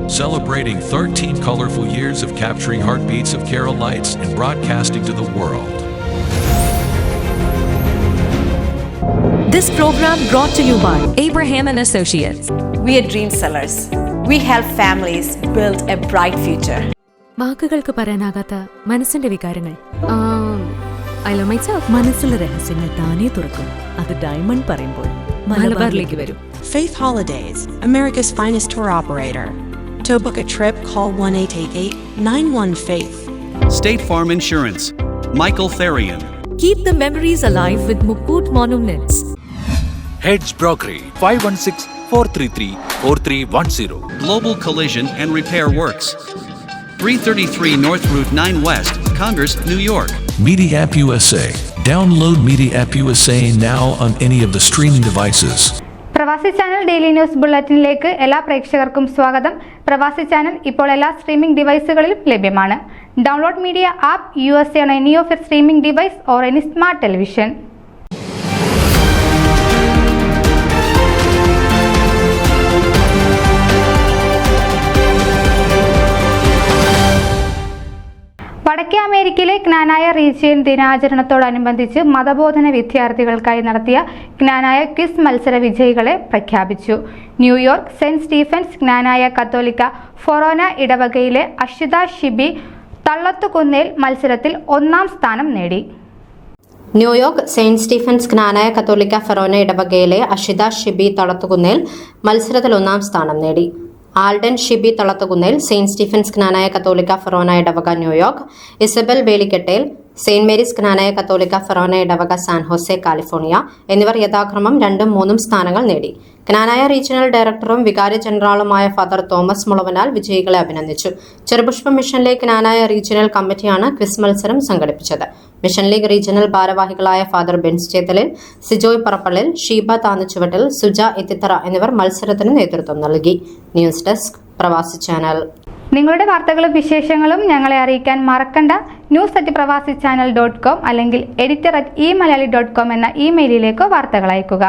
celebrating 13 colorful years of capturing heartbeats of Kerala lights and broadcasting to the world. This program brought to you by Abraham and Associates. We are dream sellers. We help families build a bright future. വാക്കുകൾക്ക് പറയാനാകാത്ത മനസ്സിന്റെ വികാരങ്ങൾ. I love myself. മനസ്സിലെ രഹസ്യങ്ങൾ താനേ തുറക്കും. അത് diamond പറയുമ്പോൾ മലബാറിലേക്ക് വരും. Faith Holidays, America's finest tour operator. To book a trip, call 1-888-91-FAITH. State Farm Insurance, Michael Therian. Keep the memories alive with Mukut Monuments. Heads Brokery 516-433-4310. Global Collision and Repair Works, 333 North Route 9 West, Congress, New York. Media App USA. Download Media App USA now on any of the streaming devices. പ്രവാസി channel daily news ബുള്ളറ്റിനിലേക്ക് എല്ലാ പ്രേക്ഷകർക്കും സ്വാഗതം. പ്രവാസി channel ഇപ്പോൾ എല്ലാ streaming ഡിവൈസുകളിലും ലഭ്യമാണ്. Download media app USA on any of your streaming device or any smart television. വടക്കേ അമേരിക്കയിലെ ജ്ഞാനായ റീജിയൻ ദിനാചരണത്തോടനുബന്ധിച്ച് മതബോധന വിദ്യാർത്ഥികൾക്കായി നടത്തിയ ജ്ഞാനായ ക്വിസ് മത്സര വിജയികളെ പ്രഖ്യാപിച്ചു. ന്യൂയോർക്ക് സെന്റ് സ്റ്റീഫൻസ് ജ്ഞാനായ കത്തോലിക്ക ഫൊറോന ഇടവകയിലെ അഷിത ഷിബി തള്ളത്തുകുന്നേൽ മത്സരത്തിൽ 1ാം സ്ഥാനം നേടി. ന്യൂയോർക്ക് സെയിന്റ് സ്റ്റീഫൻസ് ജ്ഞാനായ കത്തോലിക്ക ഫൊറോന ഇടവകയിലെ അഷിത ഷിബി തളത്തുകുന്നേൽ മത്സരത്തിൽ 1ാം സ്ഥാനം നേടി. ആൽഡൻ ഷിബി തളത്തുകുന്നേൽ സെയിന്റ് സ്റ്റീഫൻസ് ജ്ഞാനായ കത്തോലിക്ക ഫൊറോന ഇടവക ന്യൂയോർക്ക്, ഇസബൽ വേലിക്കെട്ടേൽ സെയിന്റ് മേരീസ് ജ്ഞാനായ കത്തോലിക്ക ഫൊറോന ഇടവക സാൻ ഹോസെ കാലിഫോർണിയ എന്നിവർ യഥാക്രമം 2ഉം 3ഉം സ്ഥാനങ്ങൾ നേടി. ജ്ഞാനായ റീജിയണൽ ഡയറക്ടറും വികാരി ജനറലുമായ ഫാദർ തോമസ് മുളവനാൽ വിജയികളെ അഭിനന്ദിച്ചു. ചെറുപുഷ്പം മിഷൻ ലീഗ് ജ്ഞാനായ റീജിയണൽ കമ്മിറ്റിയാണ് ക്വിസ് മത്സരം സംഘടിപ്പിച്ചത്. മിഷൻ ലീഗ് റീജിയണൽ ഭാരവാഹികളായ ഫാദർ ബെൻസ് ചേത്തലിൽ, സിജോയ് പറപ്പള്ളിൽ, ഷീബ താന്നുചുവട്ടിൽ, സുജ എത്തിത്തറ എന്നിവർ മത്സരത്തിന് നേതൃത്വം നൽകി. ന്യൂസ് ഡെസ്ക് പ്രവാസി ചാനൽ. നിങ്ങളുടെ വാർത്തകളും വിശേഷങ്ങളും ഞങ്ങളെ അറിയിക്കാൻ മറക്കണ്ട. news@pravasichannel.com അല്ലെങ്കിൽ editor@eMalayali.com എന്ന ഇമെയിലിലേക്ക് വാർത്തകൾ അയക്കുക.